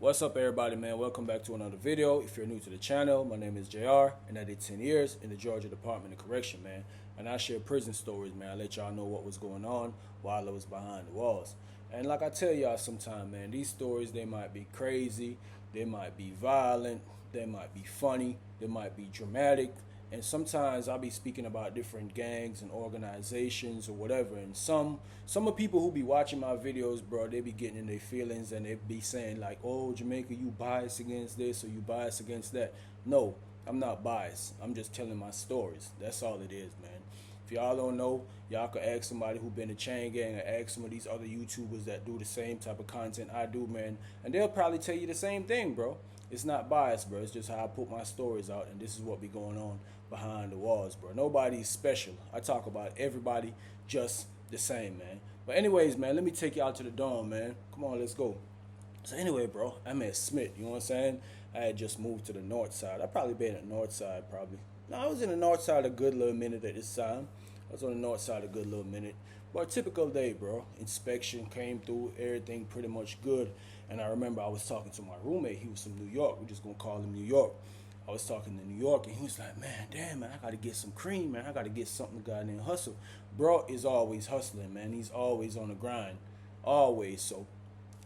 What's up, everybody, man? Welcome back to another video. If you're new to the channel, my name is JR, and I did 10 years in the Georgia Department of Correction, man. And I share prison stories, man. I let y'all know what was going on while I was behind the walls. And like I tell y'all sometime, man, these stories, they might be crazy, they might be violent, they might be funny, they might be dramatic, and sometimes I'll be speaking about different gangs and organizations or whatever, and some of the people who be watching my videos, bro, they be getting in their feelings and they be saying like, oh, Jamaica, you biased against this or you biased against that. No, I'm not biased. I'm just telling my stories. That's all it is, man. If y'all don't know, y'all could ask somebody who been a chain gang or ask some of these other YouTubers that do the same type of content I do, man, and they'll probably tell you the same thing, bro. It's not biased, bro. It's just how I put my stories out, and this is what be going on behind the walls, bro. Nobody's special. I talk about everybody just the same, man. But anyways, man, let me take y'all to the dorm, man. Come on, let's go. So anyway, bro, I'm at Smith, you know what I'm saying? I had just moved to the north side. I probably been at the north side, probably. No, I was in the north side a good little minute at this time. I was on the north side a good little minute. But a typical day, bro. Inspection came through, everything pretty much good. And I remember I was talking to my roommate. He was from New York. We're just going to call him New York. I was talking to New York, and he was like, man, damn, man, I got to get some cream, man. I got to get something to goddamn hustle. Bro is always hustling, man. He's always on the grind. Always. So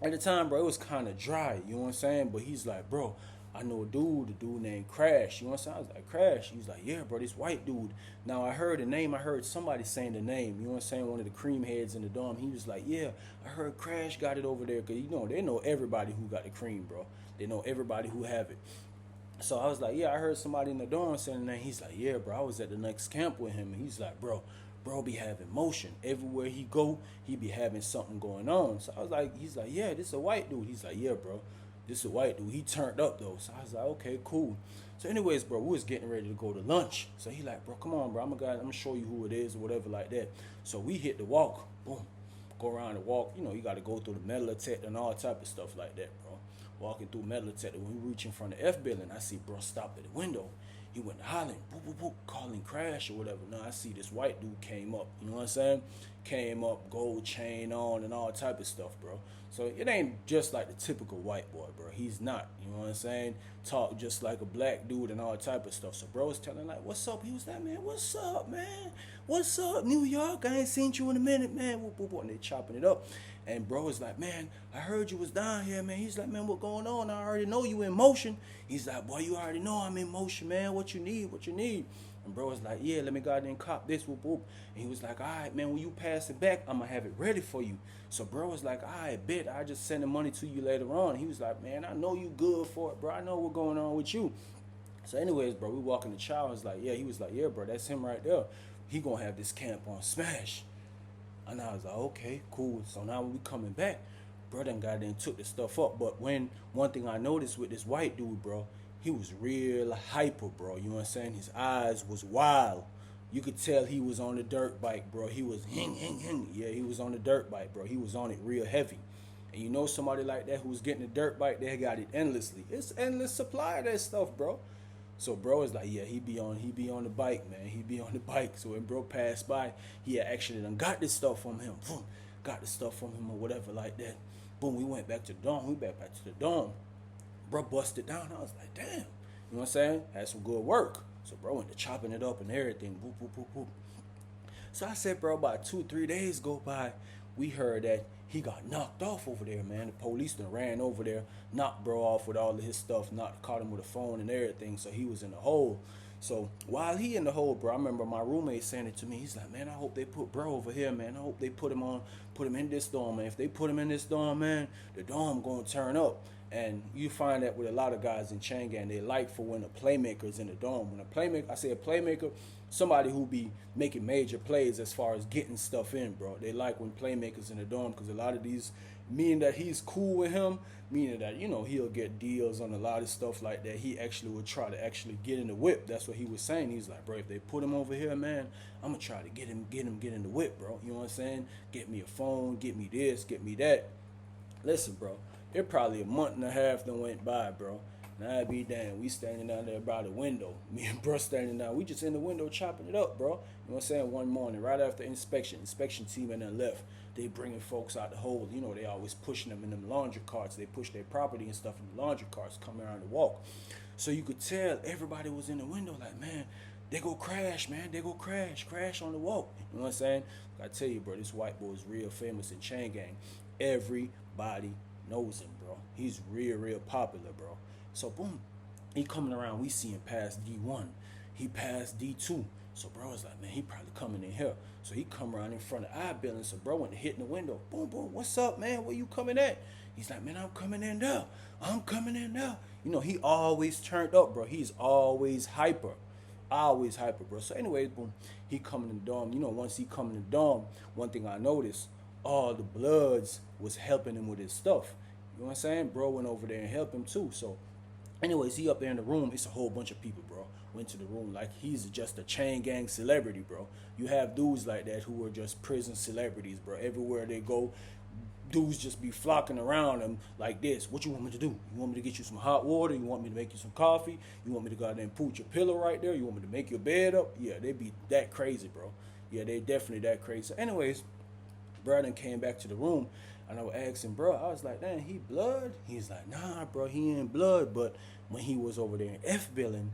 at the time, bro, it was kind of dry. You know what I'm saying? But he's like, bro, I know a dude named Crash. You know what I'm saying? I was like, Crash? He's like, yeah, bro, this white dude. Now, I heard the name. I heard somebody saying the name. You know what I'm saying? One of the cream heads in the dorm. He was like, yeah, I heard Crash got it over there. Because, you know, they know everybody who got the cream, bro. They know everybody who have it. So I was like, yeah, I heard somebody in the dorm saying the name. He's like, yeah, bro, I was at the next camp with him. And he's like, bro be having motion. Everywhere he go, he be having something going on. So I was like, he's like, yeah, this is a white dude. He's like, yeah, bro, this is a white dude. He turned up, though. So I was like, okay, cool. So anyways, bro, we was getting ready to go to lunch. So he like, bro, come on, bro. I'm going to show you who it is or whatever like that. So we hit the walk. Boom. Go around the walk. You know, you got to go through the metal detector and all type of stuff like that, bro. Walking through metal detector. When we reach in front of F building, I see bro stop at the window. He went hollering, boop, boop, boop, calling Crash or whatever. Now I see this white dude came up. You know what I'm saying? Came up, gold chain on and all type of stuff, bro. So it ain't just like the typical white boy, bro. He's not. You know what I'm saying? Talk just like a black dude and all type of stuff. So bro was telling like, what's up? He was like, man, what's up, man? What's up, New York? I ain't seen you in a minute, man. Whoop, whoop, whoop. And they chopping it up. And bro was like, man, I heard you was down here, man. He's like, man, what going on? I already know you in motion. He's like, boy, you already know I'm in motion, man. What you need? What you need? And bro was like, yeah, let me go out there and cop this, whoop, whoop. And he was like, all right, man, when you pass it back, I'm going to have it ready for you. So bro was like, all right, bet. I just send the money to you later on. He was like, man, I know you good for it, bro. I know what's going on with you. So anyways, bro, we walk in the child. I was like, yeah, he was like, yeah, bro, that's him right there. He going to have this camp on Smash. And I was like, okay, cool. So now when we coming back, bro done got there and took the stuff up. But one thing I noticed with this white dude, bro, he was real hyper, bro. You know what I'm saying? His eyes was wild. You could tell he was on the dirt bike, bro. He was hing. Yeah, he was on the dirt bike, bro. He was on it real heavy. And you know somebody like that who's getting a dirt bike, they got it endlessly. It's endless supply of that stuff, bro. So bro is like, yeah, he be on the bike, man. He be on the bike. So when bro passed by, he had actually done got this stuff from him. Boom, got the stuff from him or whatever like that. Boom, we went back to the dorm. We back to the dorm. Bro busted down. I was like, damn. You know what I'm saying? Had some good work. So bro went to chopping it up and everything. Boop, boop, boop, boop. So I said, bro, about 2-3 days go by, we heard that he got knocked off over there, man. The police done ran over there, knocked bro off with all of his stuff, caught him with a phone and everything, so he was in the hole. So while he in the hole, bro, I remember my roommate saying it to me. He's like, man, I hope they put bro over here, man. I hope they put him in this dorm, man. If they put him in this dorm, man, the dorm gonna turn up. And you find that with a lot of guys in chain gang, they like for when a playmaker's in the dorm. When a playmaker, I say a playmaker, somebody who be making major plays as far as getting stuff in, bro. They like when playmakers in the dorm because a lot of these, meaning that he's cool with him, meaning that, you know, he'll get deals on a lot of stuff like that. He actually would try to actually get in the whip. That's what he was saying. He's like, bro, if they put him over here, man, I'm going to try to get in the whip, bro. You know what I'm saying? Get me a phone, get me this, get me that. Listen, bro. It probably a month and a half that went by, bro. And I'd be damn, we standing down there by the window. Me and bro standing down. We just in the window chopping it up, bro. You know what I'm saying? One morning, right after inspection team and then left. They bringing folks out the hole. You know, they always pushing them in them laundry carts. They push their property and stuff in the laundry carts, come around the walk. So you could tell everybody was in the window like, man, they go crash, man. They go crash on the walk. You know what I'm saying? I tell you, bro, this white boy is real famous in Chain Gang. Everybody knows him, bro. He's real popular, bro. So boom, he coming around. We see him pass D1. He passed D2. So bro was like, man, he probably coming in here. So he come around in front of our building. So bro went to hit in the window. Boom, what's up, man? Where you coming at? He's like, man, I'm coming in there. I'm coming in there. You know, he always turned up, bro. He's always hyper. Always hyper, bro. So anyways, boom, he coming in the dorm. You know, once he come in the dorm, one thing I noticed, all the Bloods was helping him with his stuff. You know what I'm saying? Bro went over there and helped him too. So anyways, he up there in the room. It's a whole bunch of people, bro. Went to the room like he's just a Chain Gang celebrity, bro. You have dudes like that who are just prison celebrities, bro. Everywhere they go, dudes just be flocking around them like this. What you want me to do? You want me to get you some hot water? You want me to make you some coffee? You want me to go out there and put your pillow right there? You want me to make your bed up? Yeah, they be that crazy, bro. Yeah, they definitely that crazy. So anyways, Brandon came back to the room, and I was asking, bro, I was like, damn, he blood? He's like, nah, bro, he ain't blood. But when he was over there in F Billing,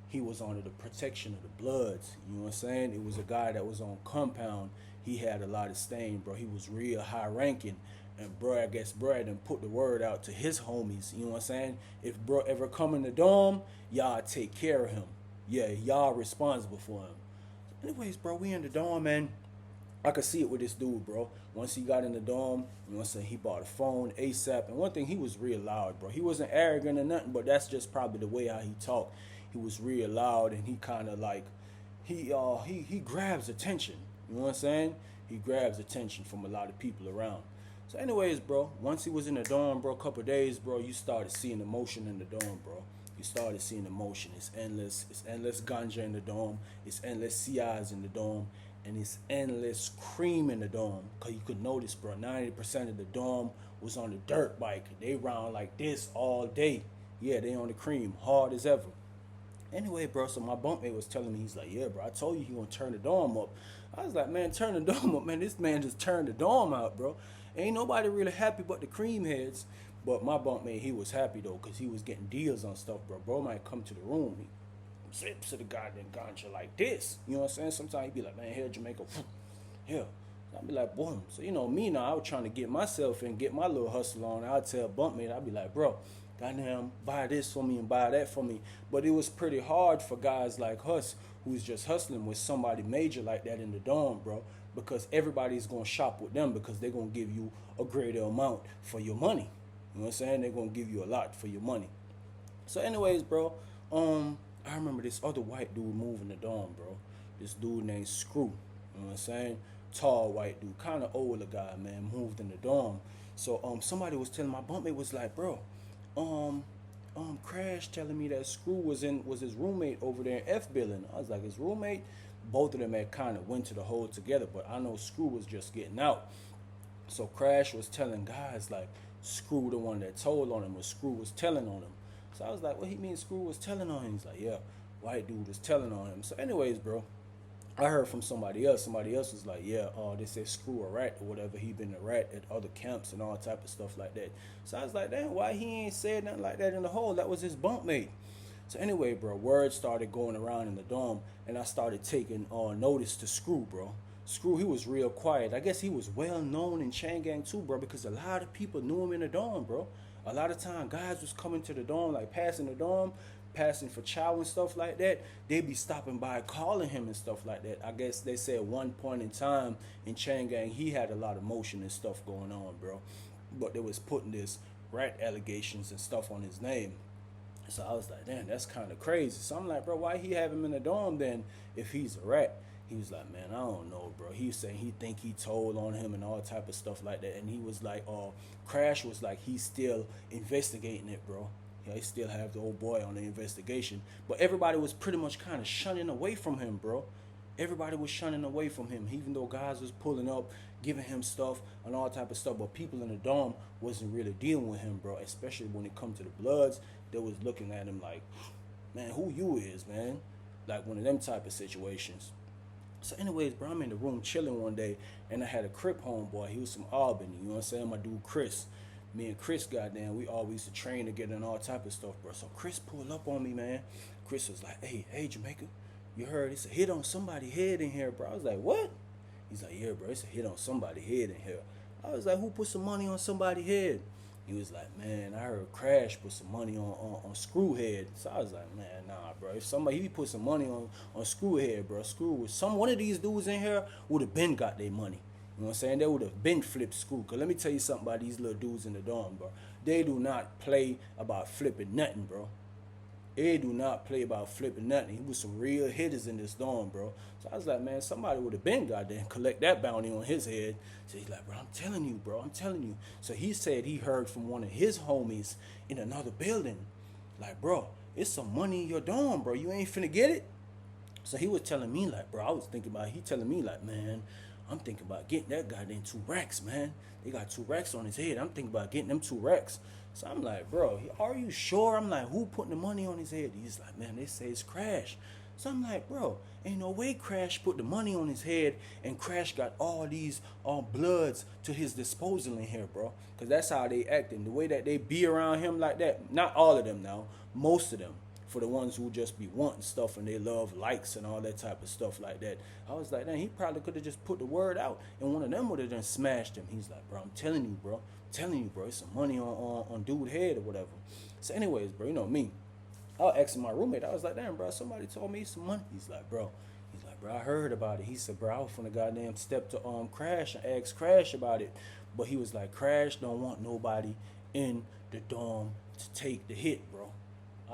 he was under the protection of the Bloods. You know what I'm saying? It was a guy that was on compound. He had a lot of stain, bro. He was real high ranking. And bro, I guess bro done put the word out to his homies. You know what I'm saying? If bro ever come in the dorm, y'all take care of him. Yeah, y'all responsible for him. Anyways, bro, we in the dorm, man. I could see it with this dude, bro. Once he got in the dorm, you know what I'm saying, he bought a phone ASAP. And one thing, he was real loud, bro. He wasn't arrogant or nothing, but that's just probably the way how he talked. He was real loud, and he kind of like, he grabs attention. You know what I'm saying? He grabs attention from a lot of people around. So anyways, bro, once he was in the dorm, bro, a couple of days, bro, you started seeing emotion in the dorm, bro. You started seeing emotion. It's endless ganja in the dorm. It's endless CIs in the dorm. And it's endless cream in the dorm. Because you could notice, bro, 90% of the dorm was on the dirt bike. They round like this all day. Yeah, they on the cream, hard as ever. Anyway, bro, so my bunkmate was telling me, he's like, yeah, bro, I told you he gonna turn the dorm up. I was like, man, turn the dorm up, man. This man just turned the dorm out, bro. Ain't nobody really happy but the cream heads. But my bunkmate, he was happy, though, because he was getting deals on stuff, bro. Bro might come to the room, he zips to the goddamn ganja like this. You know what I'm saying? Sometimes he'd be like, man, here, Jamaica, here. I'd be like, boom. So, you know, me now, I was trying to get myself and get my little hustle on. I'd tell bunkmate, I'd be like, bro, goddamn, buy this for me and buy that for me. But it was pretty hard for guys like us who's just hustling with somebody major like that in the dorm, bro, because everybody's going to shop with them because they're going to give you a greater amount for your money. You know what I'm saying? They're going to give you a lot for your money. So anyways, bro, I remember this other white dude moving the dorm, bro. This dude named Screw. You know what I'm saying? Tall white dude, kind of older guy, man, moved in the dorm. So somebody was telling my bunkmate was like, bro, Crash telling me that Screw was his roommate over there in F Billing. I was like, his roommate? Both of them had kind of went to the hole together, but I know Screw was just getting out. So Crash was telling guys like Screw the one that told on him, or Screw was telling on him. So I was like, what he mean Screw was telling on him? He's like, yeah, white dude was telling on him. So anyways, bro, I heard from somebody else. Somebody else was like, yeah, they said Screw a rat or whatever. He been a rat at other camps and all type of stuff like that. So I was like, damn, why he ain't said nothing like that in the hole? That was his bunkmate. So anyway, bro, word started going around in the dorm, and I started taking notice to Screw, bro. Screw, he was real quiet. I guess he was well known in Chain Gang too, bro, because a lot of people knew him in the dorm, bro. A lot of time, guys was coming to the dorm, like passing the dorm, passing for chow and stuff like that. They be stopping by, calling him and stuff like that. I guess they said at one point in time in Chain Gang, he had a lot of motion and stuff going on, bro. But they was putting this rat allegations and stuff on his name. So I was like, damn, that's kind of crazy. So I'm like, bro, why he have him in the dorm then if he's a rat? He was like, man, I don't know, bro. He was saying he think he told on him and all type of stuff like that. And he was like, Crash was like, he's still investigating it, bro. Yeah, he still have the old boy on the investigation. But everybody was pretty much kind of shunning away from him, bro. Everybody was shunning away from him, even though guys was pulling up, giving him stuff and all type of stuff. But people in the dorm wasn't really dealing with him, bro. Especially when it come to the Bloods, they was looking at him like, man, who you is, man? Like one of them type of situations. So anyways, bro, I'm in the room chilling one day, and I had a Crip homeboy. He was from Albany, you know what I'm saying? My dude Chris. Me and Chris, goddamn, we always used to train together and all type of stuff, bro. So Chris pulled up on me, man. Chris was like, hey, Jamaica, you heard it's a hit on somebody's head in here, bro. I was like, what? He's like, yeah, bro, it's a hit on somebody's head in here. I was like, who put some money on somebody's head? He was like, man, I heard Crash put some money on Screwhead. So I was like, man, nah, bro. If he put some money on Screwhead, bro, one of these dudes in here would have been got their money. You know what I'm saying? They would have been flipped Screw. Cause let me tell you something about these little dudes in the dorm, bro. They do not play about flipping nothing, bro. They do not play about flipping nothing. He was some real hitters in this dorm, bro. So I was like, man, somebody would have been goddamn collect that bounty on his head. So he's like, bro, I'm telling you, bro, I'm telling you. So he said he heard from one of his homies in another building, like, bro, it's some money in your dorm, bro. You ain't finna get it. So he was telling me, like, bro, I was thinking about, he telling me, like, man, I'm thinking about getting that goddamn 2 racks, man. They got 2 racks on his head. I'm thinking about getting them 2 racks. So I'm like, bro, are you sure? I'm like, who putting the money on his head? He's like, man, they say it's Crash. So I'm like, bro, ain't no way Crash put the money on his head and Crash got all these Bloods to his disposal in here, bro. Because that's how they acting. The way that they be around him like that, not all of them now, most of them. For the ones who just be wanting stuff and they love likes and all that type of stuff like that. I was like, man, he probably could have just put the word out and one of them would have done smashed him. He's like, bro, I'm telling you, bro. I'm telling you, bro. It's some money on dude head or whatever. So anyways, bro, you know me. I was asking my roommate. I was like, damn, bro, somebody told me some money. He's like, bro, I heard about it. He said, bro, I was finna goddamn step to Crash and ask Crash about it. But he was like, Crash don't want nobody in the dorm to take the hit, bro.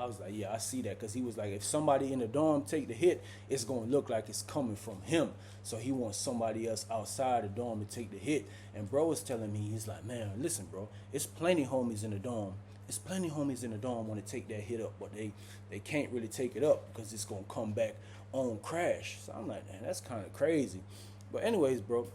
I was like, yeah, I see that. Because he was like, if somebody in the dorm take the hit, it's going to look like it's coming from him. So he wants somebody else outside the dorm to take the hit. And bro was telling me, he's like, man, listen, bro, it's plenty homies in the dorm. It's plenty homies in the dorm want to take that hit up, but they can't really take it up because it's going to come back on Crash. So I'm like, man, that's kind of crazy. But anyways, bro,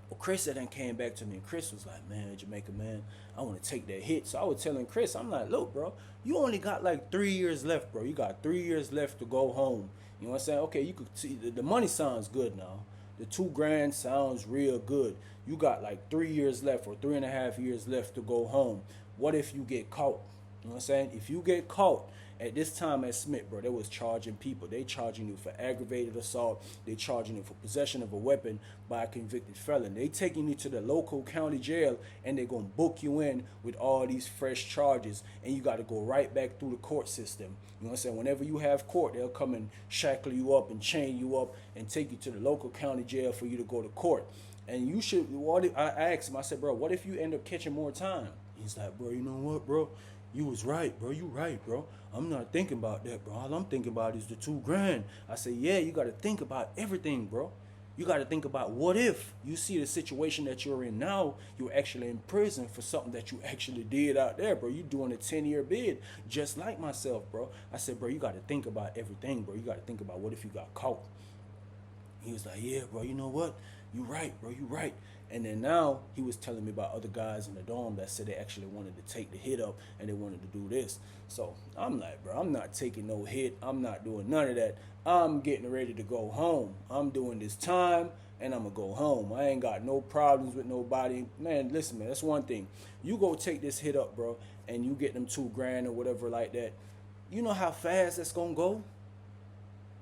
well, Chris then came back to me, and Chris was like, man, Jamaica, man, I want to take that hit. So I was telling Chris, I'm like, look, bro, you only got like 3 years left, bro. You got 3 years left to go home. You know what I'm saying? Okay, you could see the money sounds good now. The $2,000 sounds real good. You got like 3 years left or 3.5 years left to go home. What if you get caught? You know what I'm saying? If you get caught, at this time at Smith, bro, they was charging people. They charging you for aggravated assault. They charging you for possession of a weapon by a convicted felon. They taking you to the local county jail, and they're going to book you in with all these fresh charges, and you got to go right back through the court system. You know what I'm saying? Whenever you have court, they'll come and shackle you up and chain you up and take you to the local county jail for you to go to court. And you should, I asked him, I said, bro, what if you end up catching more time? He's like, bro, you know what, bro? You was right, bro. You right, bro. I'm not thinking about that, bro. All I'm thinking about is the $2,000. I said, yeah, you got to think about everything, bro. You got to think about what if you see the situation that you're in now, you're actually in prison for something that you actually did out there, bro. You doing a 10-year bid just like myself, bro. I said, bro, you got to think about everything, bro. You got to think about what if you got caught. He was like, yeah, bro, you know what? You right, bro. You right. And then now he was telling me about other guys in the dorm that said they actually wanted to take the hit up and they wanted to do this. So I'm like, bro, I'm not taking no hit. I'm not doing none of that. I'm getting ready to go home. I'm doing this time and I'm going to go home. I ain't got no problems with nobody. Man, listen, man, that's one thing. You go take this hit up, bro, and you get them $2,000 or whatever like that. You know how fast that's going to go?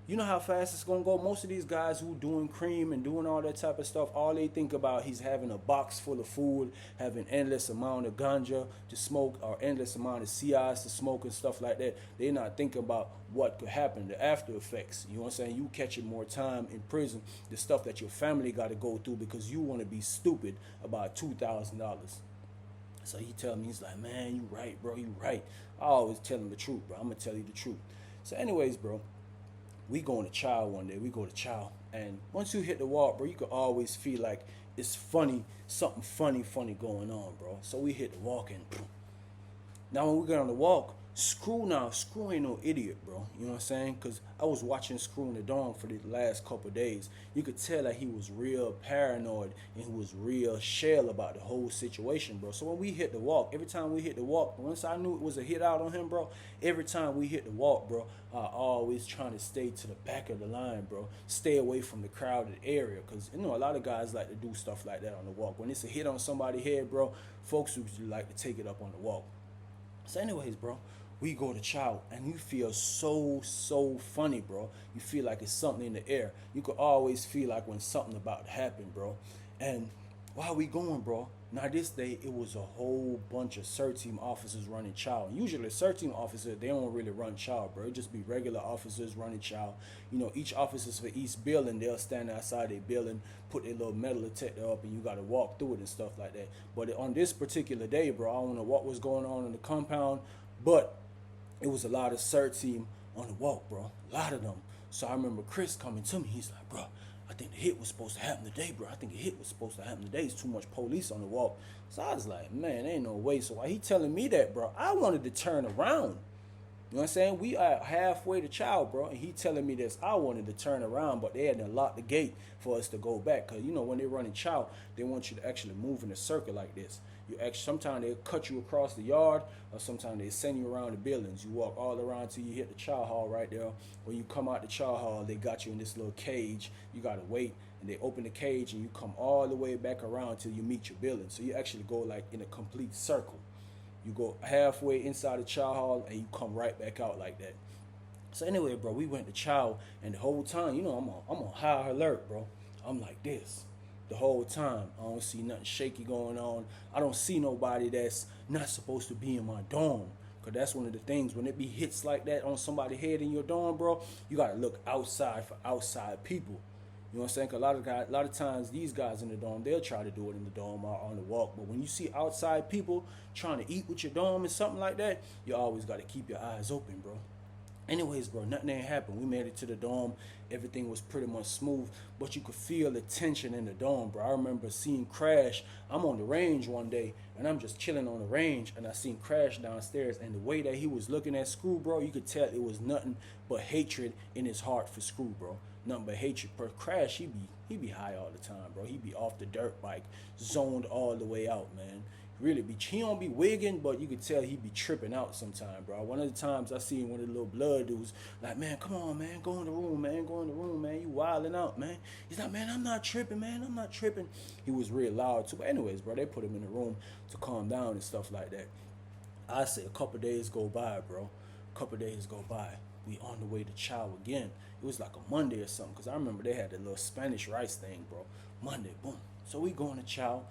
You know how fast it's going to go? Most of these guys who doing cream and doing all that type of stuff, all they think about is having a box full of food, having endless amount of ganja to smoke or endless amount of CIs to smoke and stuff like that. They're not thinking about what could happen, the after effects. You know what I'm saying? You catching more time in prison, the stuff that your family got to go through because you want to be stupid about $2,000. So he tell me, he's like, man, you right, bro, you right. I always tell him the truth, bro. I'm going to tell you the truth. So anyways, bro. We going to chow one day. We go to chow. And once you hit the walk, bro, you can always feel like it's funny, something funny going on, bro. So we hit the walk and now when we get on the walk, Screw ain't no idiot, bro. You know what I'm saying? Because I was watching Screw in the Dome for the last couple of days. You could tell that he was real paranoid and he was real shell about the whole situation, bro. So when we hit the walk, every time we hit the walk, once I knew it was a hit out on him, bro, every time we hit the walk, bro, I always trying to stay to the back of the line, bro. Stay away from the crowded area. Because, you know, a lot of guys like to do stuff like that on the walk. When it's a hit on somebody's head, bro, folks usually like to take it up on the walk. So anyways, bro, we go to chow and you feel so funny, bro. You feel like it's something in the air. You could always feel like when something about to happen, bro. And while we going, bro, now this day it was a whole bunch of CERT team officers running chow. Usually CERT team officers, they don't really run chow, bro. It just be regular officers running chow. You know, each officers for each building, they'll stand outside their building, put their little metal detector up, and you gotta walk through it and stuff like that. But on this particular day, bro, I don't know what was going on in the compound, but it was a lot of CERT team on the walk, bro. A lot of them. So I remember Chris coming to me. He's like, bro, I think the hit was supposed to happen today, bro. I think the hit was supposed to happen today. It's too much police on the walk. So I was like, man, ain't no way. So while he telling me that, bro, I wanted to turn around. You know what I'm saying? We are halfway to chow, bro, and he telling me this. I wanted to turn around, but they had to lock the gate for us to go back. Because, you know, when they're running chow, they want you to actually move in a circle like this. You actually, sometimes they'll cut you across the yard, or sometimes they send you around the buildings. You walk all around till you hit the chow hall right there. When you come out the chow hall, they got you in this little cage. You got to wait, and they open the cage, and you come all the way back around till you meet your building. So you actually go like in a complete circle. You go halfway inside the chow hall and you come right back out like that. So anyway, bro, we went to chow and the whole time, you know, I'm on high alert, bro. I'm like this the whole time. I don't see nothing shaky going on. I don't see nobody that's not supposed to be in my dorm. Because that's one of the things, when it be hits like that on somebody's head in your dorm, bro, you got to look outside for outside people. You know what I'm saying? Cause a lot of times these guys in the dorm, they'll try to do it in the dorm or on the walk. But when you see outside people trying to eat with your dorm and something like that, you always got to keep your eyes open, bro. Anyways, bro, nothing ain't happened. We made it to the dorm. Everything was pretty much smooth, but you could feel the tension in the dorm, bro. I remember seeing Crash. I'm on the range one day, and I'm just chilling on the range, and I seen Crash downstairs, and the way that he was looking at Screw, bro, you could tell it was nothing but hatred in his heart for Screw, bro. Nothing but hatred. But Crash, he be high all the time, bro. He be off the dirt bike, zoned all the way out, man. Really be, he don't be wigging, but you could tell he be tripping out sometime, bro. One of the times I seen one of the little blood dudes, like, man, come on, man, go in the room, man, go in the room, man, you wilding out, man. He's like, man, I'm not tripping, man, I'm not tripping. He was real loud too. But anyways, bro, they put him in the room to calm down and stuff like that. I say a couple days go by, bro. A couple days go by. We on the way to chow again. It was like a Monday or something, because I remember they had the little Spanish rice thing, bro. Monday, boom. So we going to chow.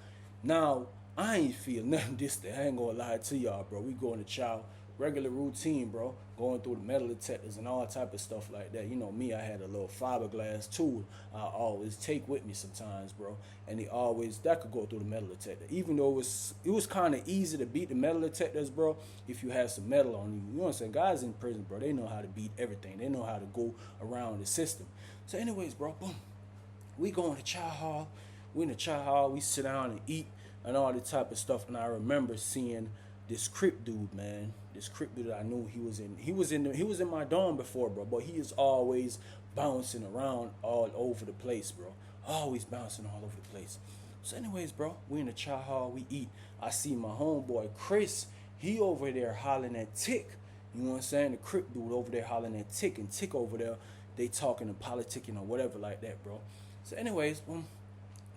Now, I ain't feel nothing this day. I ain't gonna lie to y'all, bro. We going to chow. Regular routine, bro. Going through the metal detectors and all type of stuff like that. You know me, I had a little fiberglass tool I always take with me sometimes, bro. And that could go through the metal detector. Even though it was kind of easy to beat the metal detectors, bro, if you had some metal on you. You know what I'm saying? Guys in prison, bro, they know how to beat everything. They know how to go around the system. So anyways, bro, boom. We going to chow hall. We in the chow hall. We sit down and eat and all the type of stuff. And I remember seeing this Crip dude, man. This Crip dude that I knew he was in my dorm before, bro. But he is always bouncing around all over the place, bro. Always bouncing all over the place. So anyways, bro, we in the chow hall, we eat. I see my homeboy Chris. He over there hollering at Tick. You know what I'm saying? The Crip dude over there hollering at Tick, and Tick over there, they talking and politicking or whatever like that, bro. So anyways,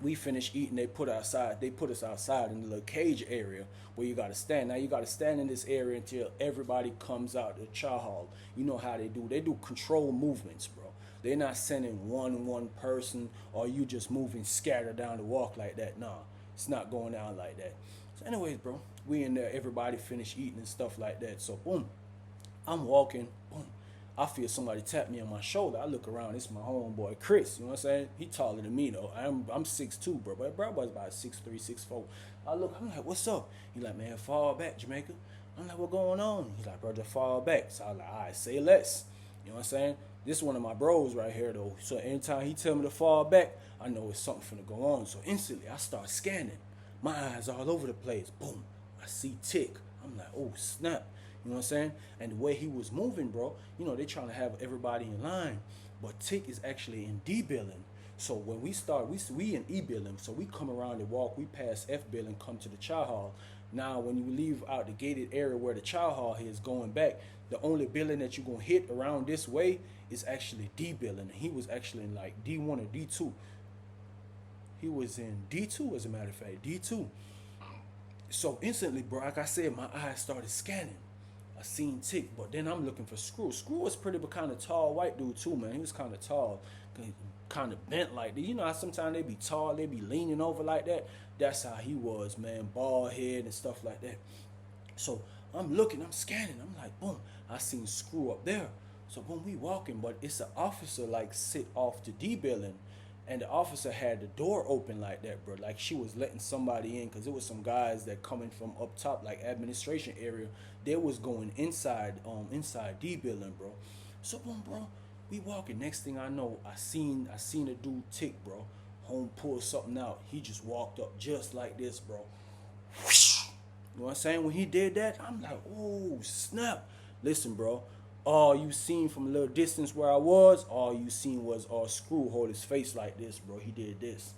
we finished eating. They put us outside in the little cage area where you gotta stand. Now you gotta stand in this area until everybody comes out the chow hall. You know how they do. They do control movements, bro. They're not sending one person or you just moving scattered down the walk like that. Nah, it's not going down like that. So anyways, bro, we in there. Everybody finished eating and stuff like that. So boom, I'm walking. Boom. I feel somebody tap me on my shoulder. I look around. It's my homeboy Chris. You know what I'm saying? He taller than me though. I'm 6'2", bro. But bro was about 6'3", 6'4". I'm like, what's up? He like, man, fall back, Jamaica. I'm like, what going on? He's like, bro, just fall back. So I was like, all right, say less. You know what I'm saying? This is one of my bros right here though. So anytime he tell me to fall back, I know it's something finna go on. So instantly I start scanning. My eyes all over the place. Boom. I see Tick. I'm like, oh snap. You know what I'm saying? And the way he was moving, bro, you know, they trying to have everybody in line. But Tick is actually in D building. So when we start, we in E building. So we come around the walk, we pass F building, come to the chow hall. Now when you leave out the gated area where the chow hall is going back, the only building that you're gonna hit around this way is actually D building. And he was actually in like D1 or D2. He was in D2, as a matter of fact, D2. So instantly, bro, like I said, my eyes started scanning. I seen Tick, but then I'm looking for Screw. Screw was pretty but kind of tall white dude too, man. He was kind of tall, kind of bent like that. You know how sometimes they be tall, they be leaning over like that. That's how he was, man. Bald head and stuff like that. So I'm looking, I'm scanning. I'm like, boom, I seen Screw up there. So boom, we walking, but it's an officer like sit off the D building. And the officer had the door open like that, bro. Like she was letting somebody in, because it was some guys that coming from up top, like administration area. They was going inside D building, bro. So boom, bro, we walking. Next thing I know, I seen a dude Tick, bro. Home pull something out. He just walked up just like this, bro. You know what I'm saying? When he did that, I'm like, oh snap. Listen, bro. All you seen from a little distance where I was, all you seen was Screw hold his face like this, bro. He did this.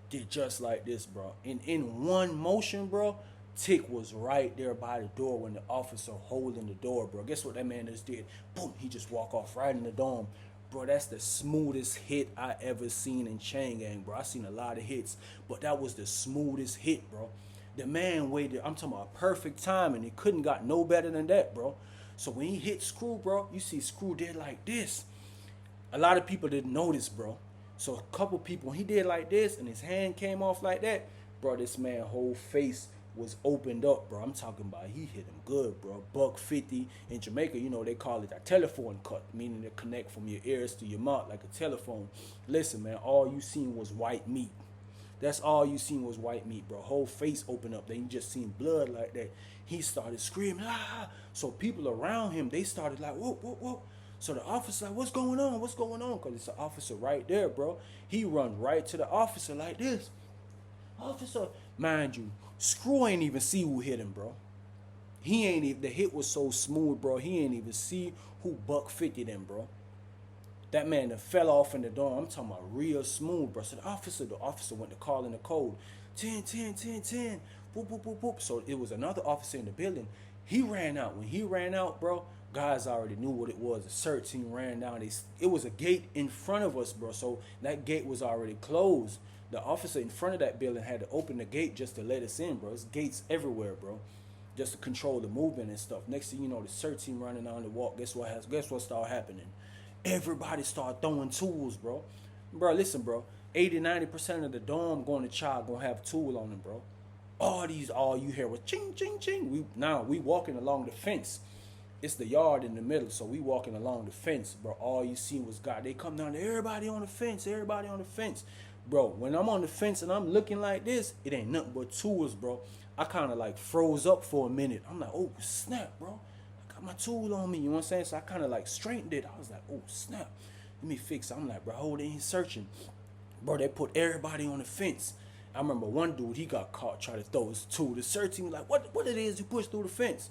Did just like this, bro. And in one motion, bro, Tick was right there by the door when the officer holding the door, bro. Guess what that man just did? Boom, he just walk off right in the dome. Bro, that's the smoothest hit I ever seen in Chain Gang, bro. I seen a lot of hits, but that was the smoothest hit, bro. The man waited, I'm talking about perfect timing. He couldn't got no better than that, bro. So when he hit Screw, bro, you see Screw did like this. A lot of people didn't notice, bro. So a couple people, when he did like this and his hand came off like that, bro, this man's whole face was opened up, bro. I'm talking about he hit him good, bro. $150. In Jamaica, you know, they call it a telephone cut, meaning to connect from your ears to your mouth like a telephone. Listen, man, all you seen was white meat. That's all you seen was white meat, bro. Whole face open up. Then you just seen blood like that. He started screaming, ah. So people around him, they started like, whoop, whoop, whoop. So the officer like, what's going on? What's going on? Because it's an officer right there, bro. He run right to the officer like this. Officer, mind you, Screw ain't even see who hit him, bro. He ain't even, the hit was so smooth, bro. He ain't even see who $150 him, bro. That man that fell off in the door. I'm talking about real smooth, bro. So the officer went to call in the code. 10, 10, 10, 10. Boop, boop, boop, boop. So it was another officer in the building. He ran out. When he ran out, bro, guys already knew what it was. The search team ran down. It was a gate in front of us, bro. So that gate was already closed. The officer in front of that building had to open the gate just to let us in, bro. There's gates everywhere, bro, just to control the movement and stuff. Next thing you know, the search team running down the walk. Guess what started happening? Everybody started throwing tools, bro. Bro, listen, bro. 80-90% of the dorm going to child gonna have a tool on them, bro. All you hear was ching, ching, ching. We walking along the fence. It's the yard in the middle, so we walking along the fence, bro. All you see was God. They come down, everybody on the fence, everybody on the fence. Bro, when I'm on the fence and I'm looking like this, it ain't nothing but tools, bro. I kind of like froze up for a minute. I'm like, oh, snap, bro. My tool on me, you know what I'm saying? So I kind of like straightened it. I was like, oh snap, let me fix it. I'm like, bro, hold it, he's searching. Bro, they put everybody on the fence. I remember one dude, he got caught trying to throw his tool. The search team was like, what it is you pushed through the fence?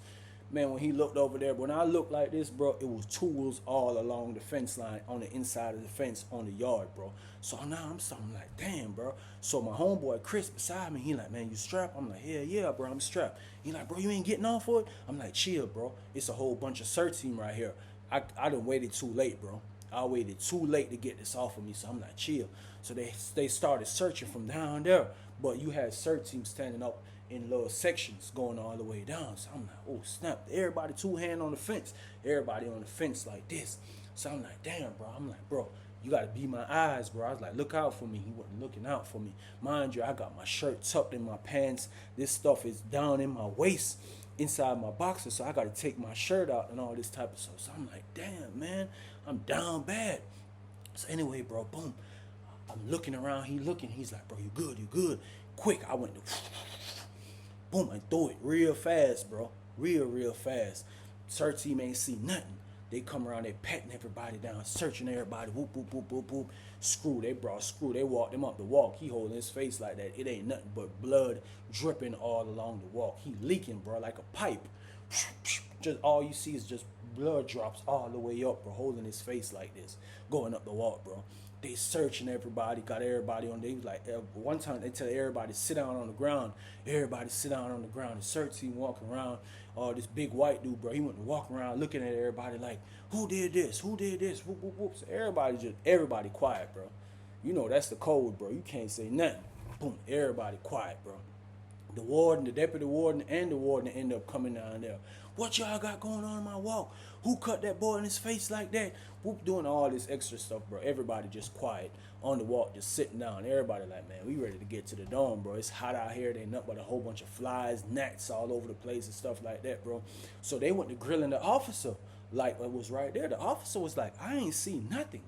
Man, when he looked over there, when I looked like this, bro, it was tools all along the fence line, on the inside of the fence, on the yard, bro. So now I'm starting like, damn, bro. So my homeboy Chris beside me, he like, man, you strapped? I'm like, yeah, bro, I'm strapped. He like, bro, you ain't getting off for it? I'm like, chill, bro. It's a whole bunch of search team right here. I done waited too late, bro. I waited too late to get this off of me, so I'm like, chill. So they started searching from down there, but you had search team standing up in little sections going all the way down. So I'm like, oh snap, everybody two hand on the fence, everybody on the fence like this. So I'm like, damn, bro. I'm like, bro, you gotta be my eyes, bro. I was like, look out for me. He wasn't looking out for me. Mind you, I got my shirt tucked in my pants. This stuff is down in my waist, inside my boxer, so I gotta take my shirt out and all this type of stuff. So I'm like, damn, man, I'm down bad. So anyway, bro, boom, I'm looking around, he looking, he's like, bro, you good. Quick, I went to boom, and throw it real fast, bro. Real fast. Search team ain't see nothing. They come around, they patting everybody down, searching everybody. Whoop, whoop, whoop, whoop, whoop. Screw, they brought Screw. They walked him up the walk. He holding his face like that. It ain't nothing but blood dripping all along the walk. He leaking, bro, like a pipe. just all you see is just blood drops all the way up, bro, holding his face like this, going up the walk, bro. They searching everybody, got everybody on. They was like, one time they tell everybody sit down on the ground. Everybody sit down on the ground. The search team walking around. This big white dude, bro, he went to walk around looking at everybody like, who did this? Who did this? Whoop, whoop, whoop. So everybody quiet, bro. You know that's the code, bro. You can't say nothing. Boom, everybody quiet, bro. The warden, the deputy warden, and the warden end up coming down there. What y'all got going on in my walk? Who cut that boy in his face like that? Whoop, doing all this extra stuff, bro. Everybody just quiet on the walk, just sitting down. Everybody like, man, we ready to get to the dome, bro. It's hot out here. They nothing but a whole bunch of flies, gnats all over the place and stuff like that, bro. So they went to grilling the officer, like it was right there. The officer was like, I ain't see nothing.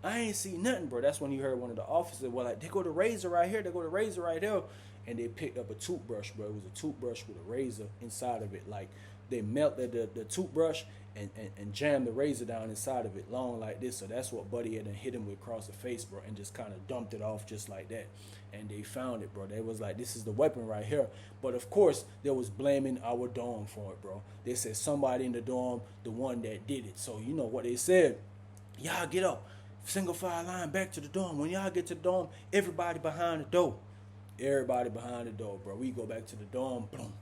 I ain't see nothing, bro. That's when you heard one of the officers, well, like, they go to razor right here. They go to razor right there. And they picked up a toothbrush, bro. It was a toothbrush with a razor inside of it. Like, they melted the toothbrush and jammed the razor down inside of it, long like this. So that's what Buddy had hit him with across the face, bro, and just kind of dumped it off just like that. And they found it, bro. They was like, this is the weapon right here. But, of course, they was blaming our dorm for it, bro. They said somebody in the dorm, the one that did it. So, you know what they said? Y'all get up. Single file line back to the dorm. When y'all get to the dorm, everybody behind the door. Everybody behind the door, bro. We go back to the dorm. Boom.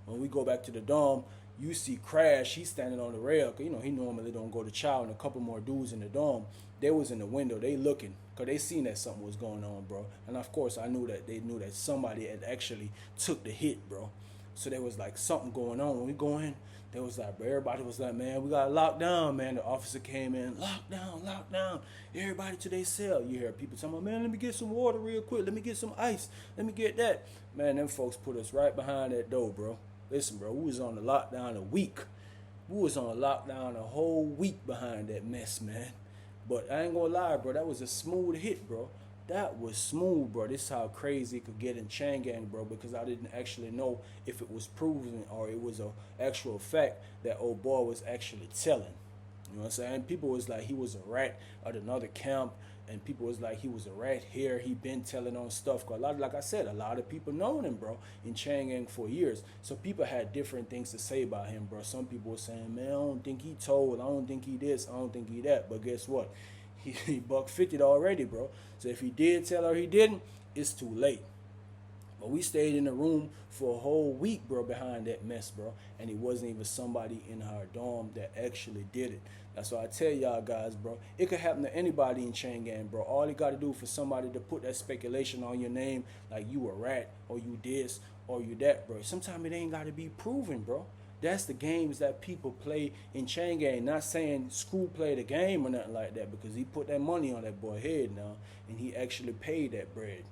When we go back to the dorm, you see Crash. He's standing on the rail. Cause, you know, he normally don't go to chow. And a couple more dudes in the dorm. They was in the window. They looking. Because they seen that something was going on, bro. And, of course, I knew that they knew that somebody had actually took the hit, bro. So there was, like, something going on. When we go in, they was like, bro, everybody was like, man, we got to lock down, man. The officer came in, lock down. Everybody to their cell. You hear people talking about, man, let me get some water real quick. Let me get some ice. Let me get that. Man, them folks put us right behind that door, bro. Listen, bro, we was on the lockdown a week. We was on a lockdown a whole week behind that mess, man. But I ain't gonna lie, bro, that was a smooth hit, bro. That was smooth, bro. This is how crazy it could get in Changang, bro, because I didn't actually know if it was proven or it was a actual fact that old boy was actually telling. You know what I'm saying? People was like he was a rat at another camp, and people was like he was a rat here. He been telling on stuff. Cause like I said, a lot of people known him, bro, in Changang for years. So people had different things to say about him, bro. Some people were saying, man, I don't think he told. I don't think he this. I don't think he that. But guess what? He buck 50 already, bro. So if he did tell her he didn't, it's too late. But we stayed in the room for a whole week, bro, behind that mess, bro. And it wasn't even somebody in our dorm that actually did it. That's why I tell y'all guys, bro, it could happen to anybody in Changang, bro. All you got to do for somebody to put that speculation on your name, like you a rat, or you this, or you that, bro. Sometimes it ain't got to be proven, bro. That's the games that people play in Changang. Not saying Screw played a game or nothing like that, because he put that money on that boy head now, and he actually paid that bread.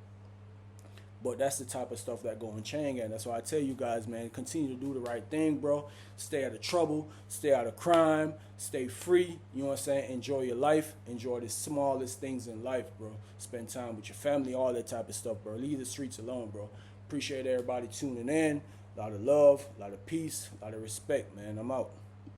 But that's the type of stuff that go in Changang. That's why I tell you guys, man, continue to do the right thing, bro. Stay out of trouble. Stay out of crime. Stay free. You know what I'm saying? Enjoy your life. Enjoy the smallest things in life, bro. Spend time with your family, all that type of stuff, bro. Leave the streets alone, bro. Appreciate everybody tuning in. A lot of love, a lot of peace, a lot of respect, man. I'm out.